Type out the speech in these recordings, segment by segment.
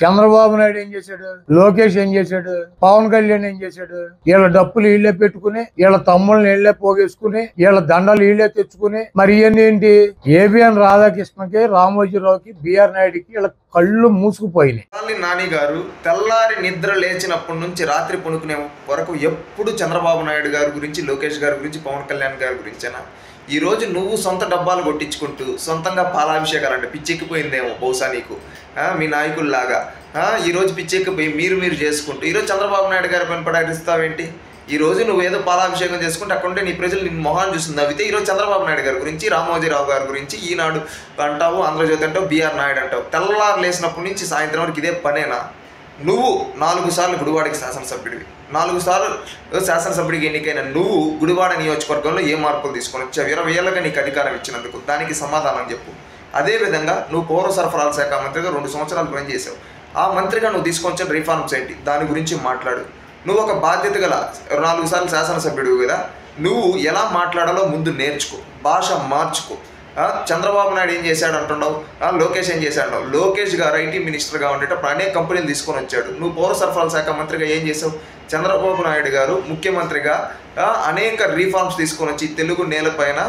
చంద్రబాబు నాయుడు ఏం చేశాడు, లోకేష్ ఏం చేశాడు, పవన్ కళ్యాణ్ ఏం చేశాడు? వీళ్ళ డప్పులు వీళ్ళే పెట్టుకుని, వీళ్ళ తమ్ముళ్ళని వీళ్ళే పోగేసుకుని, వీళ్ళ దండలు వీళ్ళే తెచ్చుకుని, మరి ఇవన్నీ ఏంటి? ఏబిఎన్ రాధాకృష్ణకి, రామోజీరావుకి, బిఆర్ నాయుడుకి వీళ్ళ కళ్ళు మూసుకుపోయినాయి. నాని గారు తెల్లారి నిద్ర లేచినప్పటి నుంచి రాత్రి పనుకునే వరకు ఎప్పుడు చంద్రబాబు నాయుడు గారి గురించి, లోకేష్ గారి గురించి, పవన్ కళ్యాణ్ గారి గురించేనా? ఈరోజు నువ్వు సొంత డబ్బాలు కొట్టించుకుంటూ సొంతంగా పాలాభిషేకాలు అంటే పిచ్చెక్కిపోయిందేమో బహుశా నీకు, మీ నాయకుల్లాగా ఈరోజు పిచ్చెక్కిపోయి మీరు చేసుకుంటూ ఈరోజు చంద్రబాబు నాయుడు గారి పని పడాడిస్తావేంటి? ఈరోజు నువ్వేదో పాలాభిషేకం చేసుకుంటే అక్కడుంటే నీ ప్రజలు నిన్ను మొహాన్ని చూస్తుంది నవ్వితే, ఈరోజు చంద్రబాబు నాయుడు గారి గురించి, రామోజీరావు గారి గురించి, ఈనాడు అంటావు, ఆంధ్రజ్యోతి అంటావు, బిఆర్ నాయుడు అంటావు. తెల్లారు లేసినప్పటి నుంచి సాయంత్రం వరకు ఇదే పనేనా? నువ్వు 4 సార్లు గుడివాడకి శాసనసభ్యుడివి, 4 సార్లు శాసనసభ్యుడికి ఎన్నికైన నువ్వు గుడివాడ నియోజకవర్గంలో ఏ మార్పులు తీసుకొని వచ్చావు? 20 ఏళ్ళగా నీకు అధికారం ఇచ్చినందుకు దానికి సమాధానం చెప్పు. అదేవిధంగా నువ్వు పౌర సరఫరాల శాఖ మంత్రిగా 2 సంవత్సరాలు పనిచేసావు. ఆ మంత్రిగా నువ్వు తీసుకొచ్చిన రిఫార్మ్స్ ఏంటి? దాని గురించి మాట్లాడు. నువ్వు ఒక బాధ్యత గల 4 సార్లు శాసనసభ్యుడు కదా, నువ్వు ఎలా మాట్లాడాలో ముందు నేర్చుకో, భాష మార్చుకో. చంద్రబాబు నాయుడు ఏం చేశాడు అంటున్నావు, లోకేష్ ఏం చేశాడు? లోకేష్ గారు ఐటీ మినిస్టర్గా ఉండేటప్పుడు అనేక కంపెనీలు తీసుకొని వచ్చాడు. నువ్వు పౌర సరఫరాల శాఖ మంత్రిగా ఏం చేసావు? చంద్రబాబు నాయుడు గారు ముఖ్యమంత్రిగా అనేక రీఫార్మ్స్ తీసుకొని వచ్చి తెలుగు నేలపైన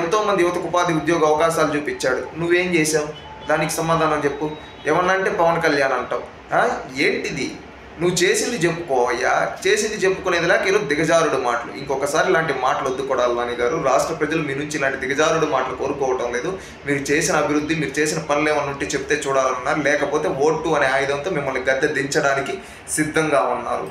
ఎంతోమంది యువతకు ఉపాధి ఉద్యోగ అవకాశాలు చూపించాడు. నువ్వేం చేసావు? దానికి సమాధానం చెప్పు. ఏమన్నా అంటే పవన్ కళ్యాణ్ అంటావు. ఏంటిది? నువ్వు చేసింది చెప్పుకోవయ్యా. చేసింది చెప్పుకునేదిలాక ఈరోజు దిగజారుడు మాటలు. ఇంకొకసారి ఇలాంటి మాటలు వద్దుకోవడాలి నాని గారు. రాష్ట్ర ప్రజలు మీ నుంచి ఇలాంటి దిగజారుడు మాటలు కోరుకోవటం లేదు. మీరు చేసిన అభివృద్ధి, మీరు చేసిన పనులు ఏమన్నా ఉంటే చెప్తే చూడాలన్నారు, లేకపోతే ఓటు అనే ఆయుధంతో మిమ్మల్ని గద్దె దించడానికి సిద్ధంగా ఉన్నారు.